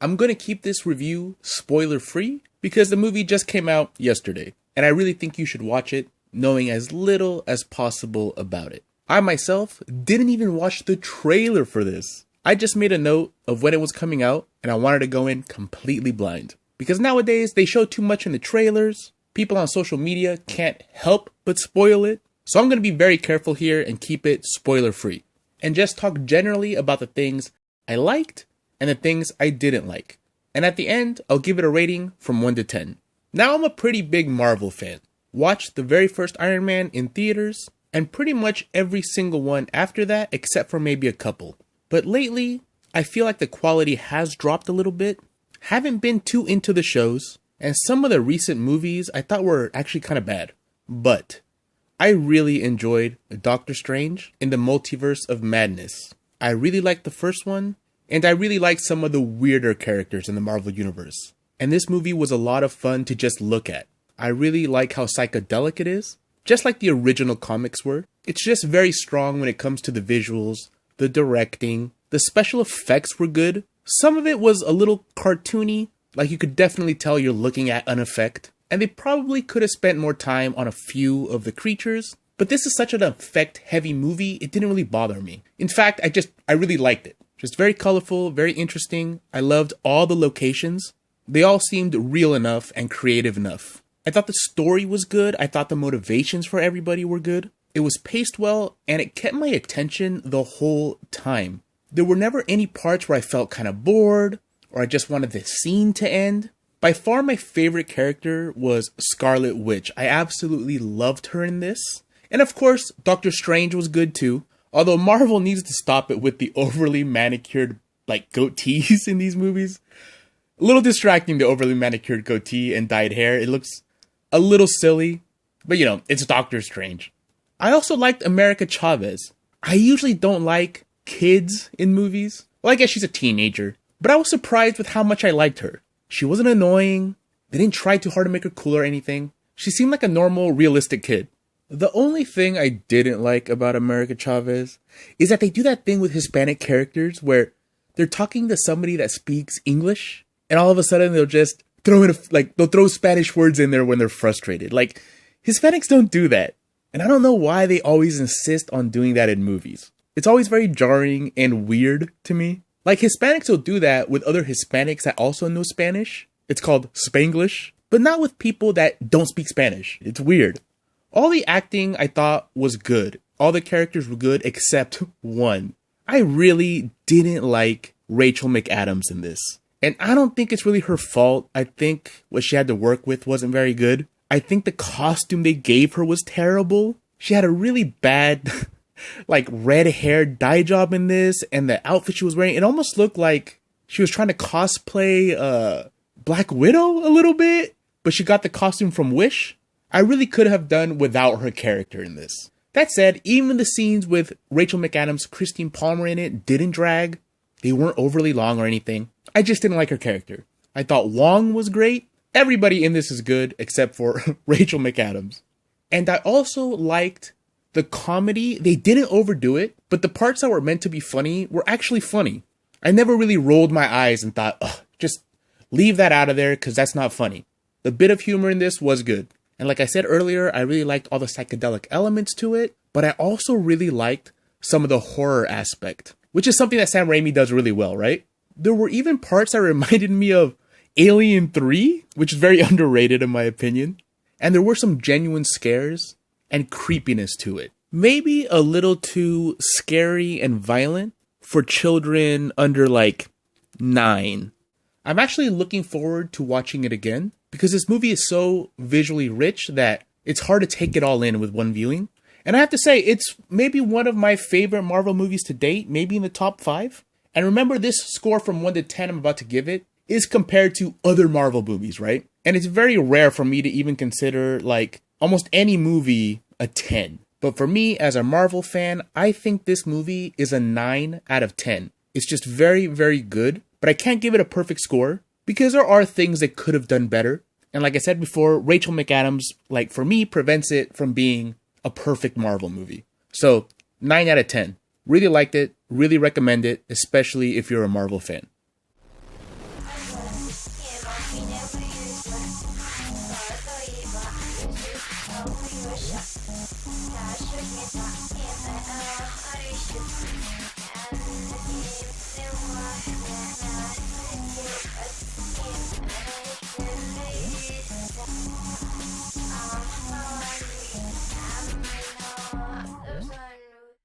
I'm going to keep this review spoiler free because the movie just came out yesterday, and I really think you should watch it knowing as little as possible about it. I myself didn't even watch the trailer for this. I just made a note of when it was coming out, and I wanted to go in completely blind. Because nowadays, they show too much in the trailers. People on social media can't help but spoil it. So I'm going to be very careful here and keep it spoiler free. And just talk generally about the things I liked and the things I didn't like. And at the end, I'll give it a rating from 1 to 10. Now, I'm a pretty big Marvel fan. Watched the very first Iron Man in theaters, and pretty much every single one after that, except for maybe a couple. But lately, I feel like the quality has dropped a little bit. Haven't been too into the shows, and some of the recent movies I thought were actually kind of bad. But I really enjoyed Doctor Strange in the Multiverse of Madness. I really liked the first one, and I really liked some of the weirder characters in the Marvel Universe. And this movie was a lot of fun to just look at. I really like how psychedelic it is, just like the original comics were. It's just very strong when it comes to the visuals, the directing, the special effects were good. Some of it was a little cartoony, like you could definitely tell you're looking at an effect. And they probably could have spent more time on a few of the creatures, but this is such an effect-heavy movie, it didn't really bother me. In fact, I really liked it. Just very colorful, very interesting. I loved all the locations. They all seemed real enough and creative enough. I thought the story was good. I thought the motivations for everybody were good. It was paced well, and it kept my attention the whole time. There were never any parts where I felt kind of bored, or I just wanted the scene to end. By far my favorite character was Scarlet Witch. I absolutely loved her in this. And of course, Doctor Strange was good too. Although Marvel needs to stop it with the overly manicured, goatees in these movies. A little distracting, the overly manicured goatee and dyed hair. It looks a little silly, but it's Doctor Strange. I also liked America Chavez. I usually don't like kids in movies. Well, I guess she's a teenager, but I was surprised with how much I liked her. She wasn't annoying. They didn't try too hard to make her cool or anything. She seemed like a normal, realistic kid. The only thing I didn't like about America Chavez is that they do that thing with Hispanic characters where they're talking to somebody that speaks English, and all of a sudden they'll just they'll throw Spanish words in there when they're frustrated. Hispanics don't do that. And I don't know why they always insist on doing that in movies. It's always very jarring and weird to me. Hispanics will do that with other Hispanics that also know Spanish. It's called Spanglish, but not with people that don't speak Spanish. It's weird. All the acting I thought was good. All the characters were good except one. I really didn't like Rachel McAdams in this. And I don't think it's really her fault. I think what she had to work with wasn't very good. I think the costume they gave her was terrible. She had a really bad, red hair dye job in this, and the outfit she was wearing, it almost looked like she was trying to cosplay Black Widow a little bit, but she got the costume from Wish. I really could have done without her character in this. That said, even the scenes with Rachel McAdams, Christine Palmer in it didn't drag. They weren't overly long or anything. I just didn't like her character. I thought Wong was great. Everybody in this is good except for Rachel McAdams. And I also liked the comedy. They didn't overdo it, but the parts that were meant to be funny were actually funny. I never really rolled my eyes and thought, just leave that out of there because that's not funny. The bit of humor in this was good. And like I said earlier, I really liked all the psychedelic elements to it, but I also really liked some of the horror aspect, which is something that Sam Raimi does really well, right? There were even parts that reminded me of Alien 3, which is very underrated in my opinion. And there were some genuine scares and creepiness to it. Maybe a little too scary and violent for children under 9. I'm actually looking forward to watching it again because this movie is so visually rich that it's hard to take it all in with one viewing. And I have to say, it's maybe one of my favorite Marvel movies to date, maybe in the top 5. And remember, this score from 1 to 10 I'm about to give it is compared to other Marvel movies, right? And it's very rare for me to even consider almost any movie a 10. But for me, as a Marvel fan, I think this movie is a 9 out of 10. It's just very, very good, but I can't give it a perfect score because there are things that could have done better. And like I said before, Rachel McAdams, for me, prevents it from being a perfect Marvel movie. So 9 out of 10. Really liked it, really recommend it, especially if you're a Marvel fan. intuition. Dash with me.